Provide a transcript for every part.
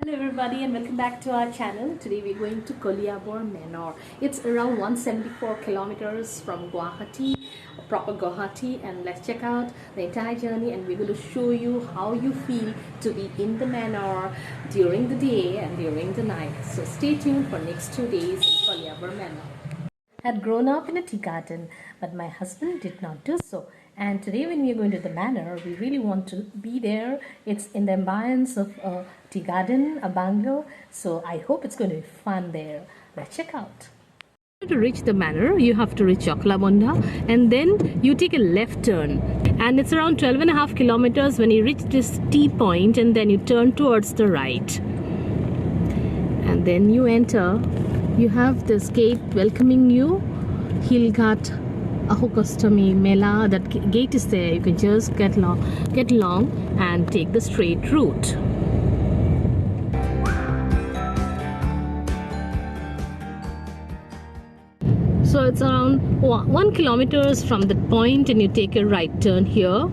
Hello everybody and welcome back to our channel. Today we're going to Kaliabor Manor. It's around 174 kilometers from Guwahati, proper Guwahati, and let's check out the entire journey and we're going to show you how you feel to be in the manor during the day and during the night. So stay tuned for next 2 days in Kaliabor Manor. Had grown up in a tea garden, but my husband did not do so. And today when we are going to the manor, we really want to be there. It's in the ambience of a tea garden, a bungalow. So I hope it's going to be fun there. Let's check out. To reach the manor, you have to reach Choklamunda and then you take a left turn. And it's around 12.5 kilometers when you reach this T point and then you turn towards the right. And then you enter. You have this gate welcoming you, Hilghat Ahokostami Mela. That gate is there. You can just get along and take the straight route. So it's around 1 kilometers from that point and you take a right turn here.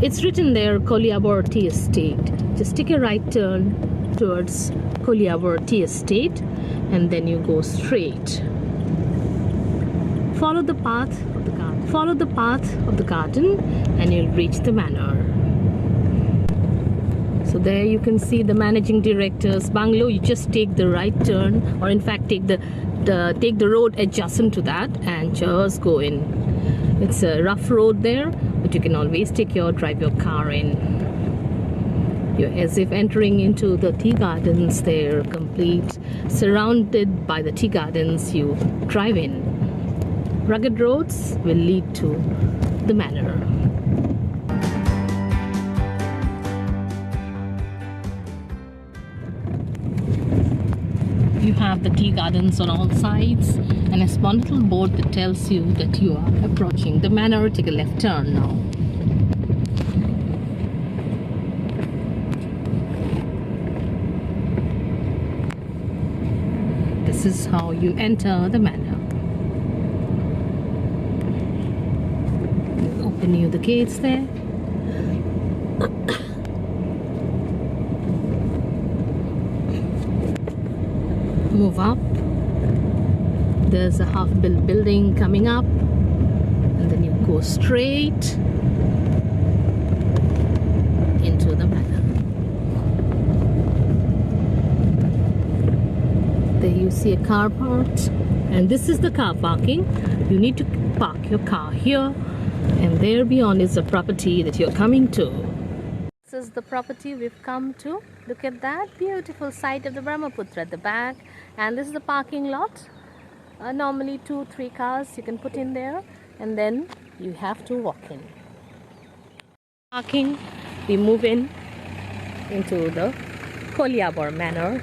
It's written there Kaliabor Tea Estate. Just take a right turn towards Kaliabor Tea Estate and then you go straight. Follow the path of the garden. Follow the path of the garden and you'll reach the manor. So there you can see the managing director's bungalow. You just take the right turn, or in fact take the road adjacent to that and just go in. It's a rough road there, but you can always drive your car in. You're as if entering into the tea gardens there, complete, surrounded by the tea gardens. You drive in. Rugged roads will lead to the manor. You have the tea gardens on all sides and a small little board that tells you that you are approaching the manor. Take a left turn now. This is how you enter the manor. Open you the gates there. Move up. There's a half-built building coming up, and then you go straight into the manor. There you see a car parked, and this is the car parking. You need to park your car here, and there beyond is the property that you're coming to. This is the property we've come to. Look at that beautiful sight of the Brahmaputra at the back, and this is the parking lot. Normally 2-3 cars you can put in there, and then you have to walk in. Parking, we move into the Kaliabor Manor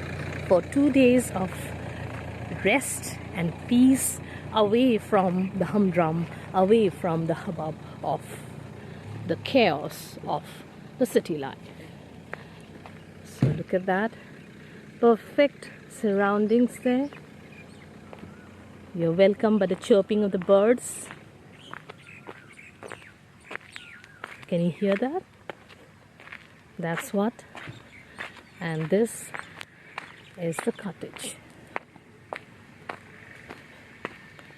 for 2 days of rest and peace, away from the humdrum, away from the hubbub of the chaos of the city life. So look at that, perfect surroundings there. You're welcomed by the chirping of the birds. Can you hear that? That's what. And this is the cottage.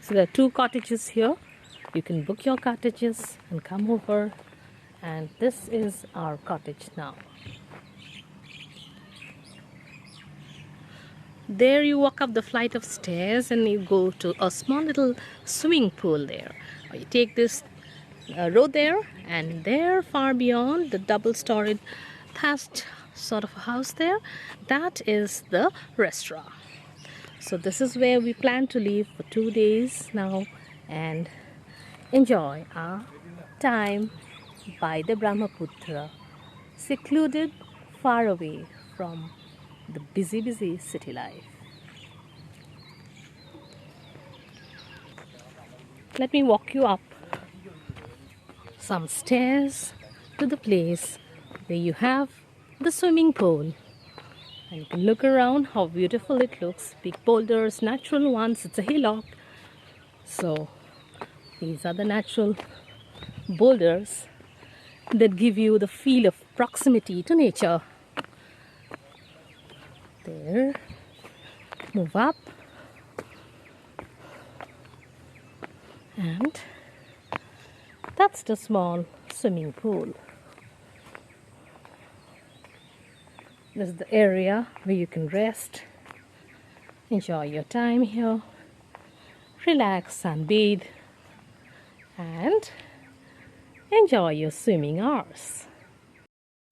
So there are 2 cottages here. You can book your cottages and come over, and this is our cottage now. There you walk up the flight of stairs and you go to a small little swimming pool there. Or you take this road there, and there far beyond, the double-storied thatched sort of a house there, that is the restaurant. So this is where we plan to live for 2 days now and enjoy our time by the Brahmaputra, secluded, far away from the busy city life. Let me walk you up some stairs to the place where you have the swimming pool. And you can look around how beautiful it looks. Big boulders, natural ones. It's a hillock. So these are the natural boulders that give you the feel of proximity to nature. There, move up, and that's the small swimming pool. This is the area where you can rest, enjoy your time here, relax and bathe, and enjoy your swimming hours.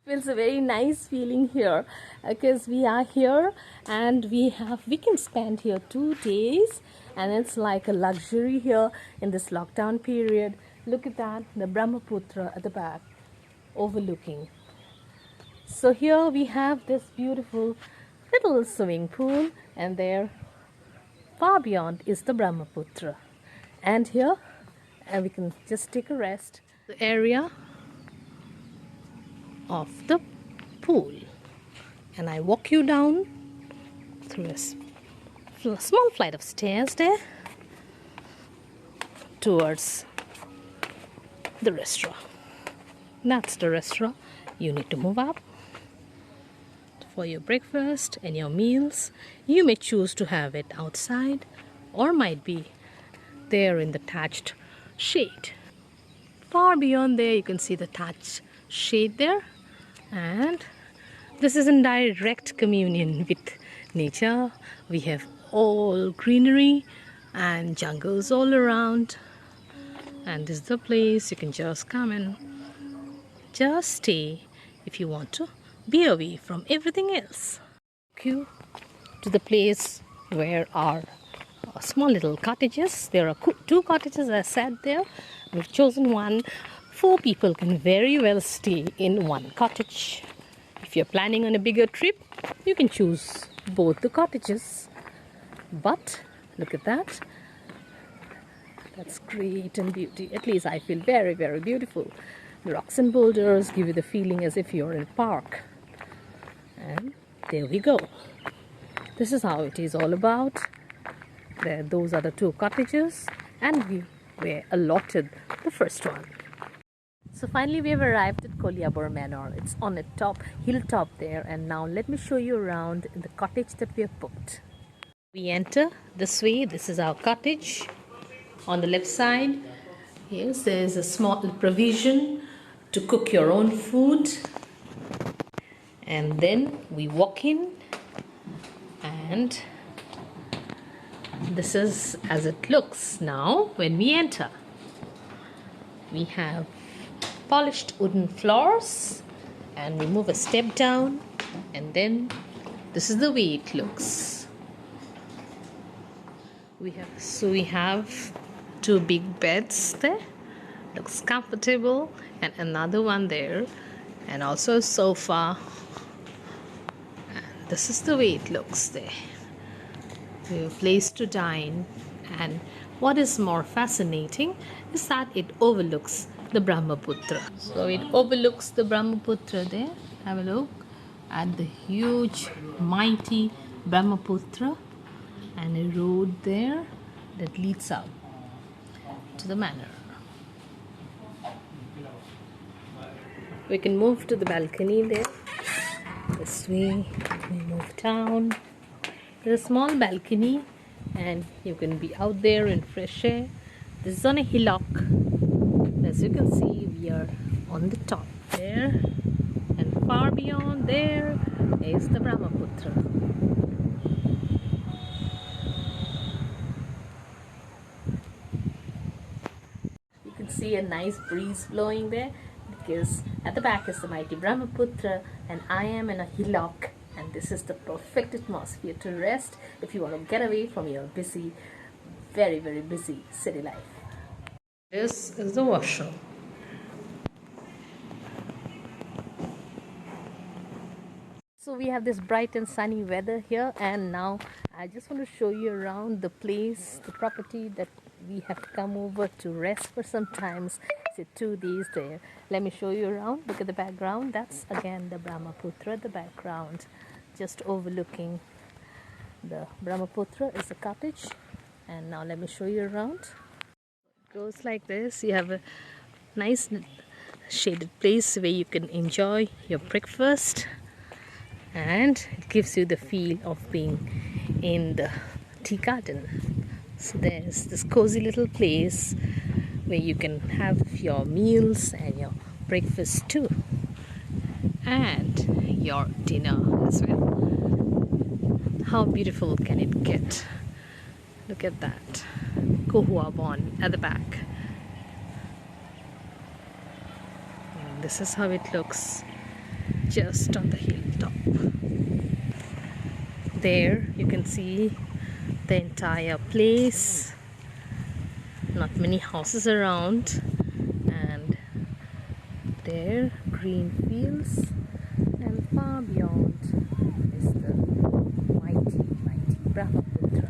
Feels a very nice feeling here because we are here and we can spend here 2 days, and it's like a luxury here in this lockdown period. Look at that, the Brahmaputra at the back overlooking. So here we have this beautiful little swimming pool, and there far beyond is the Brahmaputra, and here we can just take a rest. The area of the pool, and I walk you down through a small flight of stairs there towards the restaurant. That's the restaurant. You need to move up for your breakfast and your meals. You may choose to have it outside or might be there in the thatched shade. Far beyond there you can see the thatched shade there, and this is in direct communion with nature. We have all greenery and jungles all around, and this is the place you can just come and just stay if you want to be away from everything else. Take you to the place where our small little cottages. There are 2 cottages, as I said there. We've chosen one. 4 people can very well stay in one cottage. If you're planning on a bigger trip, you can choose both the cottages. But look at that. That's great and beauty. At least I feel very, very beautiful. The rocks and boulders give you the feeling as if you're in a park. And there we go. This is how it is all about. Those are the 2 cottages, and we were allotted the first one. So finally we have arrived at Kaliabor Manor. It's on a hilltop there, and now let me show you around in the cottage that we have booked. We enter this way. This is our cottage. On the left side, yes, there is a small provision to cook your own food, and then we walk in, and this is as it looks now when we enter. We have polished wooden floors, and we move a step down, and then this is the way it looks. We have 2 big beds there, looks comfortable, and another one there, and also a sofa, and this is the way it looks there. We have a place to dine, and what is more fascinating is that it overlooks the Brahmaputra. So it overlooks the Brahmaputra there. Have a look at the huge, mighty Brahmaputra, and a road there that leads out to the manor. We can move to the balcony there. This way we move down. There's a small balcony, and you can be out there in fresh air. This is on a hillock. As you can see, we are on the top there, and far beyond there is the Brahmaputra. You can see a nice breeze blowing there, because at the back is the mighty Brahmaputra, and I am in a hillock, and this is the perfect atmosphere to rest if you want to get away from your busy, very, very busy city life. This is the washroom. So we have this bright and sunny weather here, and now I just want to show you around the place, the property that we have come over to rest for some time. It's 2 days there. Let me show you around. Look at the background. That's again the Brahmaputra, the background, just overlooking the Brahmaputra is the cottage. And now let me show you around. It goes like this. You have a nice shaded place where you can enjoy your breakfast, and it gives you the feel of being in the tea garden. So there's this cozy little place where you can have your meals and your breakfast too, and your dinner as well. How beautiful can it get? Look at that Kohua Bon at the back. And this is how it looks just on the hilltop. There you can see the entire place. Not many houses around, and there green fields, and far beyond is the mighty Brahmaputra.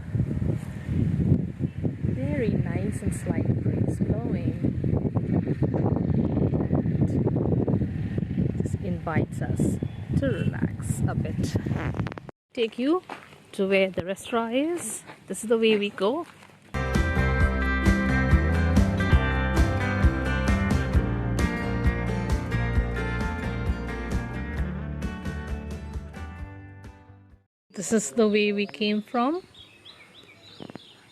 Very nice and slight breeze blowing, and this invites us to relax a bit. Take you to where the restaurant is. This is the way we go. This is the way we came from.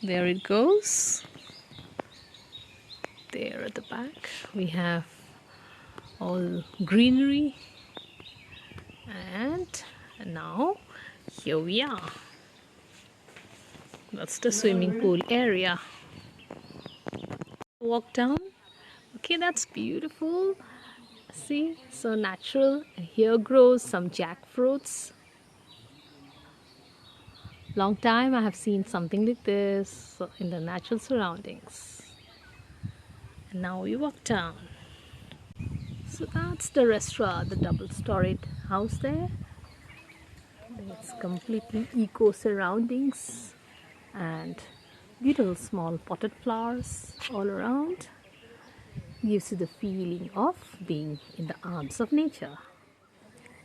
There it goes. There at the back we have all greenery, and now here we are. That's the swimming pool area. Walk down. Okay, that's beautiful. See, so natural. Here grows some jackfruits. Long time I have seen something like this in the natural surroundings. And now we walk down. So that's the restaurant, the double-storied house there. It's completely eco surroundings and beautiful small potted flowers all around. Gives you the feeling of being in the arms of nature.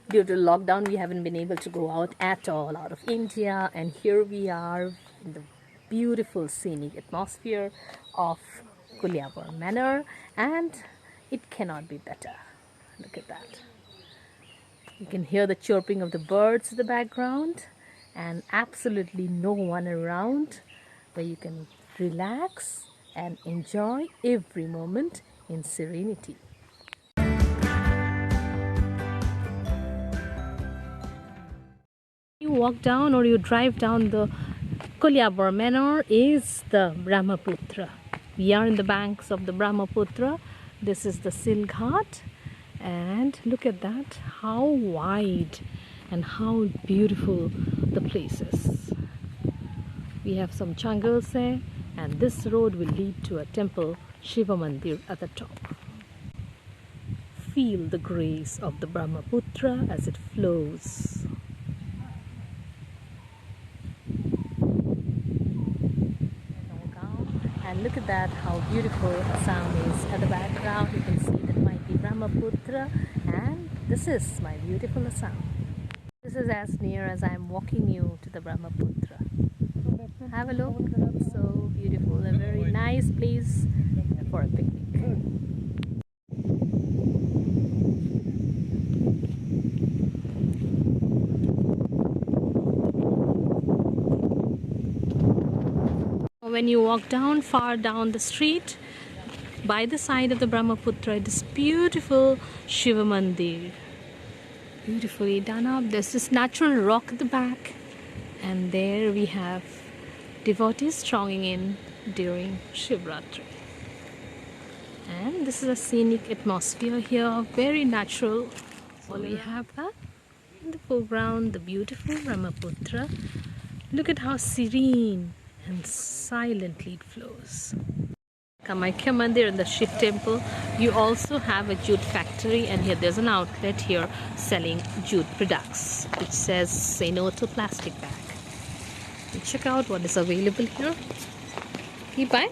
Due to lockdown, we haven't been able to go out at all out of India, and here we are in the beautiful scenic atmosphere of Kaliabor Manor, and it cannot be better. Look at that. You can hear the chirping of the birds in the background, and absolutely no one around, where you can relax and enjoy every moment in serenity. You walk down or you drive down the Kaliabor Manor is the Brahmaputra. We are in the banks of the Brahmaputra. This is the Sil Ghat, and look at that, how wide and how beautiful the place is. We have some jungles there, and this road will lead to a temple, Shiva Mandir, at the top. Feel the grace of the Brahmaputra as it flows. And look at that, how beautiful Assam is at the background. You can see that might be Brahmaputra, and this is my beautiful Assam. This is as near as I am walking you to the Brahmaputra. Have a look, so beautiful, a very nice place for a picnic. When you walk down, far down the street, by the side of the Brahmaputra, this beautiful Shiva Mandir. Beautifully done up. There's this natural rock at the back, and there we have devotees thronging in during Shivratri. And this is a scenic atmosphere here, very natural. So we have that in the foreground, the beautiful Brahmaputra. Look at how serene and silently it flows. Kamakhya Mandir and the Shiv temple, you also have a jute factory, and here there's an outlet here selling jute products which says say no to plastic bag. And check out what is available here. Can you buy?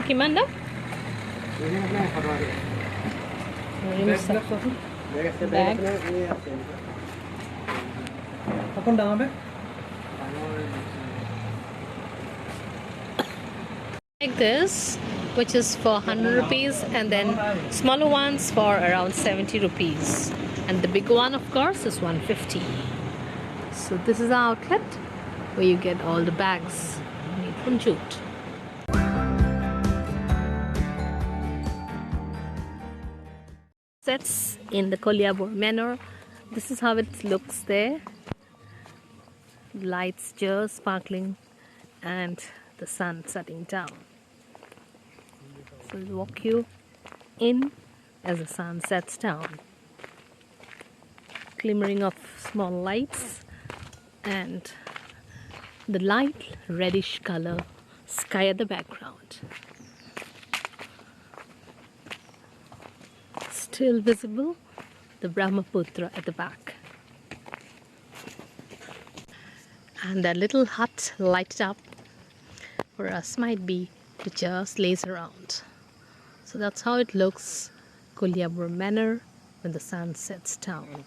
কিমান দাম? Like this, which is for 100 rupees, and then smaller ones for around 70 rupees, and the big one of course is 150. So this is our outlet where you get all the bags made from jute. Sets in the Kaliabor Manor. This is how it looks there. Lights just sparkling and the sun setting down. So we'll walk you in as the sun sets down. Glimmering of small lights and the light reddish color sky at the background. Still visible the Brahmaputra at the back. And that little hut lighted up for us might be to just laze around. So that's how it looks, Kaliabor Manor, when the sun sets down.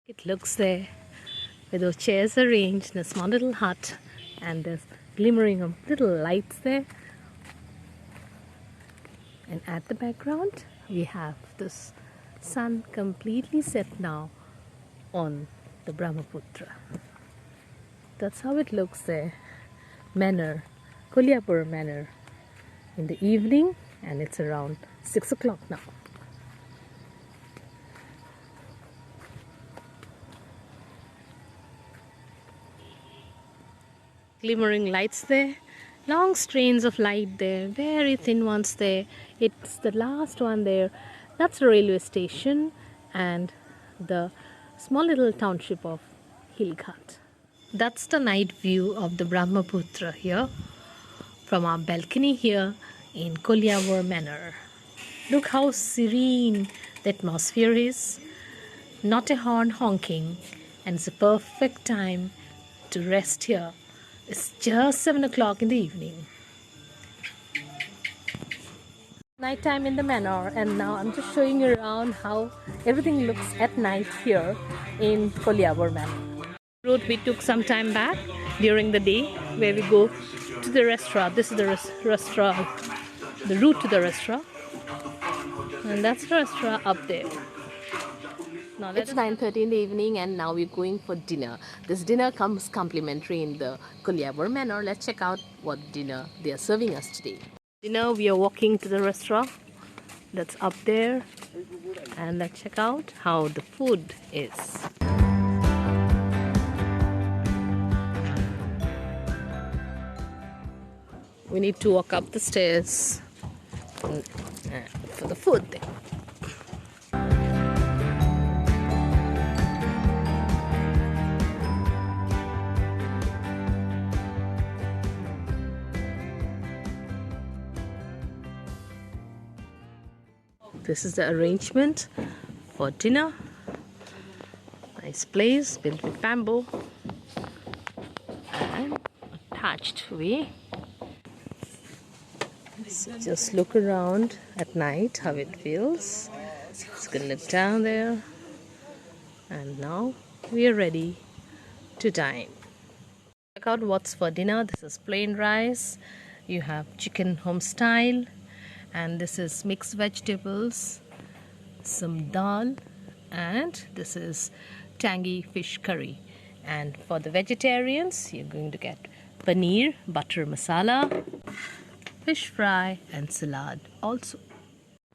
It looks there with those chairs arranged in a small little hut, and there's glimmering of little lights there. And at the background we have this sun completely set now on the Brahmaputra. That's how it looks there. Manor, Kaliabor Manor, in the evening, and it's around 6 o'clock now. Glimmering lights there, long strains of light there, very thin ones there. It's the last one there. That's the railway station and the small little township of Hilghat. That's the night view of the Brahmaputra here from our balcony here in Kaliabor Manor. Look how serene the atmosphere is. Not a horn honking, and it's a perfect time to rest here. It's just 7 o'clock in the evening. Night time in the manor, and now I'm just showing you around how everything looks at night here in Kaliabor Manor. Route we took some time back during the day where we go to the restaurant. This is the restaurant, the route to the restaurant, and that's the restaurant up there. Now it's 9:30 in the evening, and now we're going for dinner. This dinner comes complimentary in the Kaliabor Manor. Let's check out what dinner they are serving us today. Dinner, we are walking to the restaurant that's up there, and let's check out how the food is. We need to walk up the stairs for the food there. This is the arrangement for dinner. Nice place built with bamboo and attached way. So just look around at night how it feels. It's gonna look down there. And now we are ready to dine. Check out what's for dinner. This is plain rice. You have chicken home style. And this is mixed vegetables, some dal, and this is tangy fish curry. And for the vegetarians, you're going to get paneer, butter masala, fish fry, and salad also.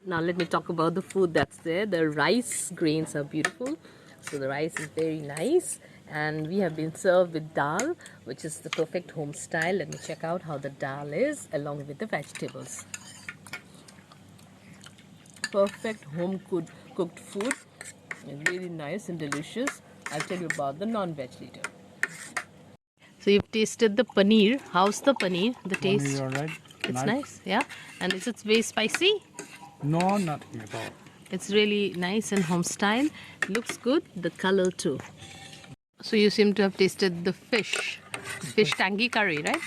Now let me talk about the food that's there. The rice grains are beautiful, so the rice is very nice, and we have been served with dal, which is the perfect home style. Let me check out how the dal is along with the vegetables. Perfect home cooked food. It's really nice and delicious. I'll tell you about the non-veg later. So you've tasted the paneer. How's the paneer? The taste? Paneer, right? It's nice, yeah. And is it very spicy? No, not at all. It's really nice and home style. Looks good. The color too. So you seem to have tasted the fish tangy curry, right?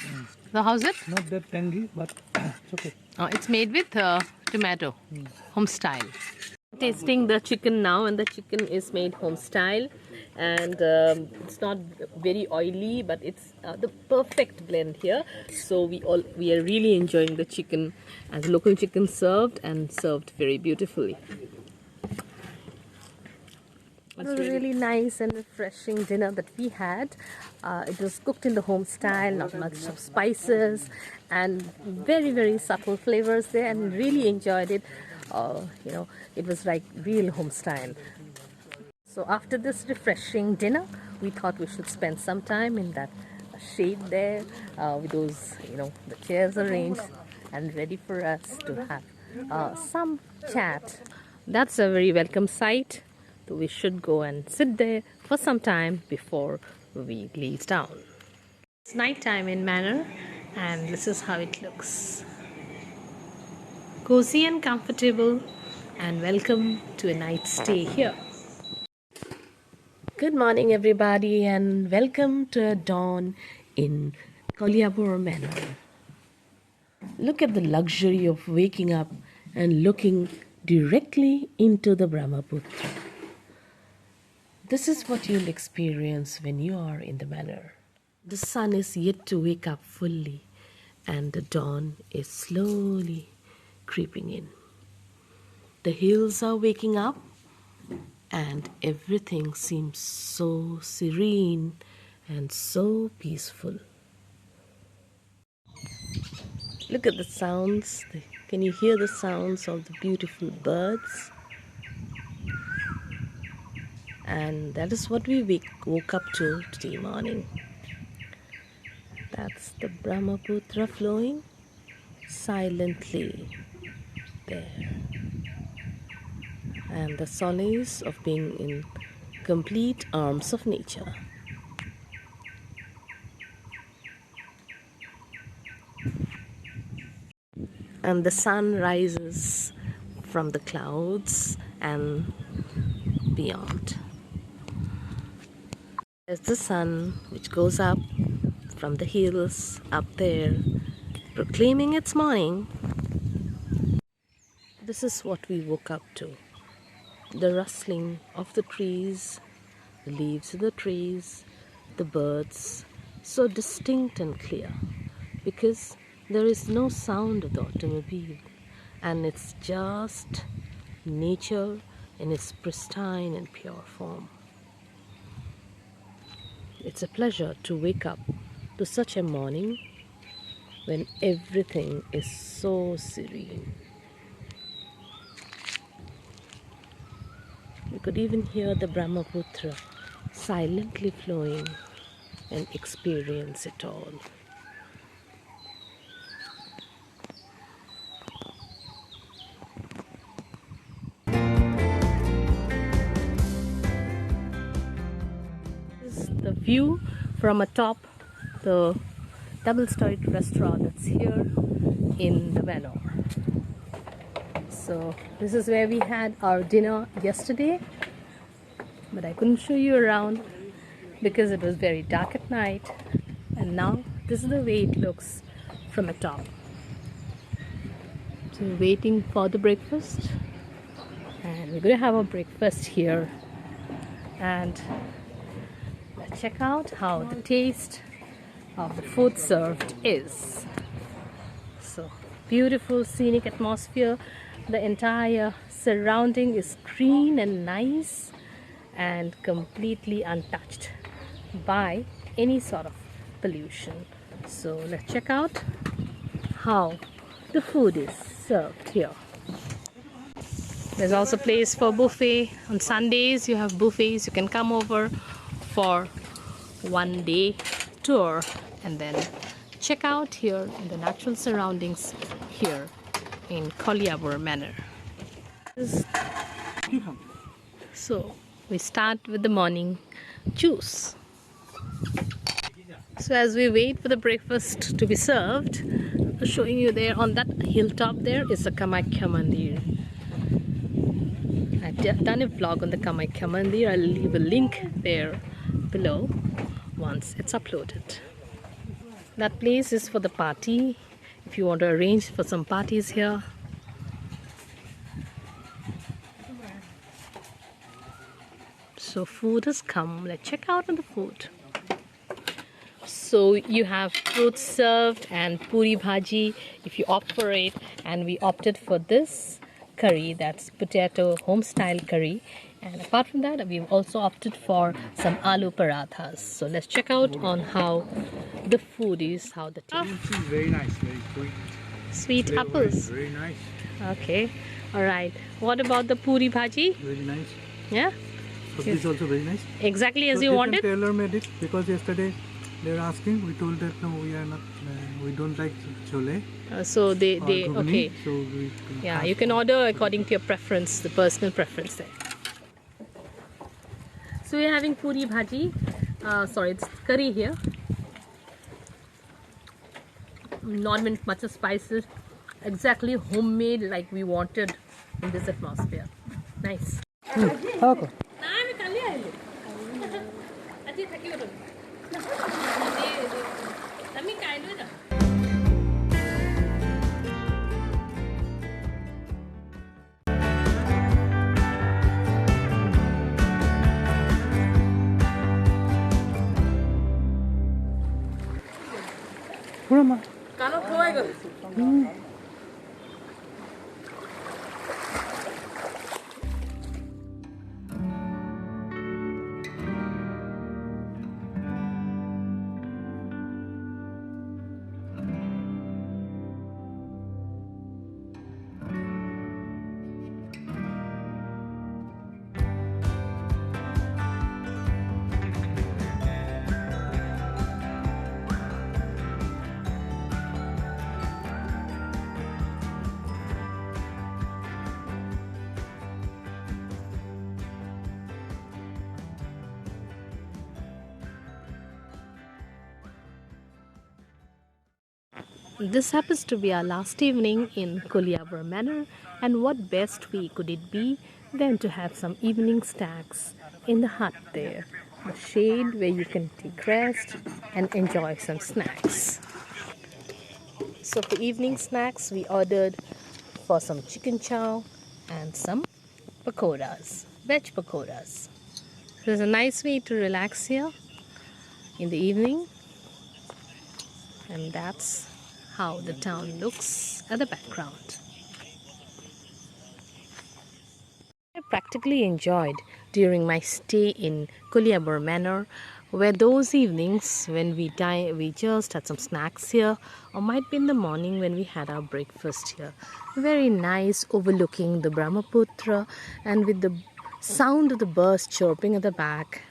So how's it? Not that tangy, but It's okay. It's made with tomato, home style. Tasting the chicken now, and the chicken is made home style, and it's not very oily, but it's the perfect blend here. So we are really enjoying the chicken as local chicken served very beautifully. It was a really nice and refreshing dinner that we had. It was cooked in the home style, not much of spices, and very subtle flavors there, and really enjoyed it. It was like real home style. So after this refreshing dinner, we thought we should spend some time in that shade there with those, the chairs arranged and ready for us to have some chat. That's a very welcome sight. So we should go and sit there for some time before we leave town. It's night time in Manor, and this is how it looks. Cozy and comfortable, and welcome to a night stay here. Good morning everybody, and welcome to a dawn in Kaliabor Manor. Look at the luxury of waking up and looking directly into the Brahmaputra. This is what you'll experience when you are in the manor. The sun is yet to wake up fully, and the dawn is slowly creeping in. The hills are waking up, and everything seems so serene and so peaceful. Look at the sounds. Can you hear the sounds of the beautiful birds? And that is what we woke up to today morning. That's the Brahmaputra flowing silently there. And the solace of being in complete arms of nature. And the sun rises from the clouds and beyond. There's the sun which goes up from the hills up there, proclaiming its morning. This is what we woke up to. The rustling of the trees, the leaves of the trees, the birds, so distinct and clear, because there is no sound of the automobile, and it's just nature in its pristine and pure form. It's a pleasure to wake up to such a morning when everything is so serene. You could even hear the Brahmaputra silently flowing and experience it all. This is the view from atop the double-storied restaurant that's here in the manor. So this is where we had our dinner yesterday, but I couldn't show you around because it was very dark at night, and now this is the way it looks from atop. So we're waiting for the breakfast, and we're going to have a breakfast here, and let's check out how the taste of the food served is. So beautiful scenic atmosphere. The entire surrounding is green and nice and completely untouched by any sort of pollution. So let's check out how the food is served here. There's also place for buffet. On Sundays you have buffets. You can come over for one day tour and then check out here in the natural surroundings here in Kaliabor Manor. So we start with the morning juice. So as we wait for the breakfast to be served, I'm showing you there on that hilltop there is the Kamakhya Mandir. I've done a vlog on the Kamakhya Mandir. I'll leave a link there below once it's uploaded. That place is for the party. if you want to arrange for some parties here. So food has come. Let's check out on the food. So you have fruits served and puri bhaji if you opt for it, and we opted for this curry, that's potato home style curry. And apart from that, we've also opted for some aloo parathas. So let's check out on how the food is, how the taste. Very nice, very sweet. Sweet apples. Very nice. Okay, all right. What about the puri bhaji? Very nice. Yeah, Sabji is also very nice. exactly as So you they wanted. Tailor made it because yesterday they were asking. We told that no, we are not. We don't like chole. So they or ghugni, okay. So we Yeah, you can order according to your preference, the personal preference there. So we're having puri bhaji. Sorry, it's curry here. Not much of spices. Exactly homemade, like we wanted in this atmosphere. Nice. Okay. Brahma. This happens to be our last evening in Kaliabor Manor, and what best way could it be than to have some evening snacks in the hut there, the shade where you can take rest and enjoy some snacks. So for evening snacks, we ordered for some chicken chow and some pakoras, veg pakoras. So it's a nice way to relax here in the evening, and that's how the town looks at the background. I practically enjoyed during my stay in Kaliabor Manor, where those evenings when we just had some snacks here, or might be in the morning when we had our breakfast here. Very nice, overlooking the Brahmaputra and with the sound of the birds chirping at the back.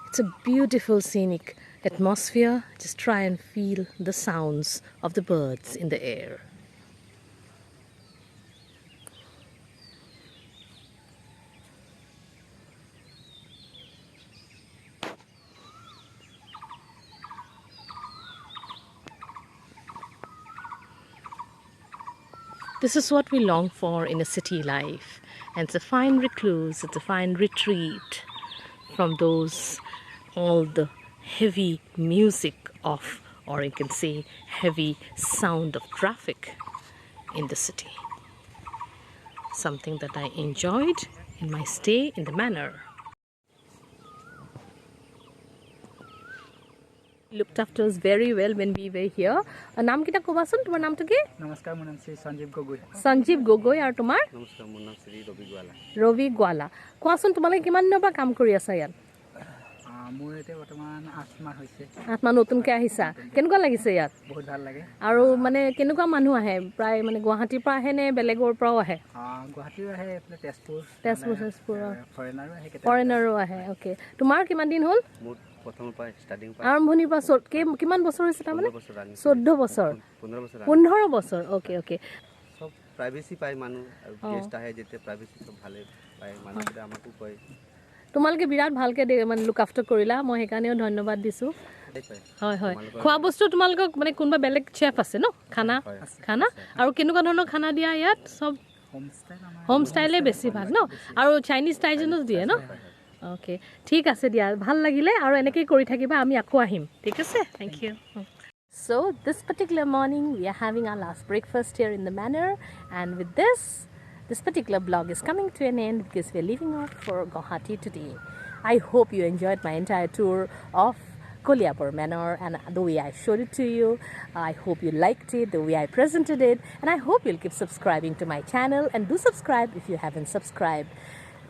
It's a beautiful scenic atmosphere. Just try and feel the sounds of the birds in the air. This is what we long for in a city life, and it's a fine recluse, it's a fine retreat from those all the heavy music of, or you can say heavy sound of traffic in the city. Something that I enjoyed in my stay in the manor. Looked after us very well when we were here. Naam kita kobason, tumar naam to ki? Namaskar, my name is Sanjeev Gogoi. Sanjeev Gogoi, aru tumar? Namaskar, my name is Ravi Gwala. Ravi Gwala. Koason tumalage kiman diনৰ পৰা কাম কৰি আছা ইয়াত? মোৰ এতিয়া বৰ্তমান 8 মাহ হৈছে। 8 মাহ নতুনকৈ আহিছা। কেনেকুৱা লাগিছে ইয়াত? বহুত ভাল লাগে। আৰু মানে কেনেকুৱা মানুহ আহে? প্ৰায় মানে গুৱাহাটীৰ পৰা আহে নে বেলেগৰ পৰাও আহে? গুৱাহাটীৰ আহে, এফালে তেজপুৰ ফৰেনাৰো আহে। ফৰেনাৰো আহে। ওকে। তোমাৰ কিমান দিন হ'ল? মোৰ প্ৰথমৰ পৰা ষ্টাৰ্টিং পৰা আৰম্ভণিৰ পৰা কিমান বছৰ হৈছে তাৰমানে? 14 বছৰ। 15 বছৰ। ওকে ওকে। সব প্ৰাইভেচি পায় মানুহ, আৰু গেষ্ট আহে যেতিয়া প্ৰাইভেচি সব ভালে পায় মানুহতে আমাকো কয়। তোমালোকে বিৰাট ভালকে মানে লুক আফটাৰ কৰিলা, মই সেইকাৰণেও ধন্যবাদ দিছোঁ। হয় হয়। খোৱা বস্তু তোমালোকক মানে কোনোবা বেলেগ চেফ আছে ন? খানা আৰু কেনেকুৱা ধৰণৰ খানা দিয়া ইয়াত? চব হোম ষ্টাইলে বেছি ভাল ন? আৰু চাইনিজ টাইজনো দিয়ে ন? ওকে, ঠিক আছে দিয়া, ভাল লাগিলে আৰু এনেকেই কৰি থাকিবা, আমি আকৌ আহিম। ঠিক আছে, thank you. So this particular morning we are having our last breakfast here in the manor, and with this particular vlog is coming to an end because we are leaving off for Guwahati today. I hope you enjoyed my entire tour of Kaliabor Manor and the way I showed it to you. I hope you liked it, the way I presented it, and I hope you'll keep subscribing to my channel, and do subscribe if you haven't subscribed.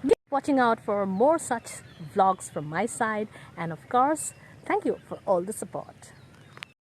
Keep watching out for more such vlogs from my side, and of course, thank you for all the support.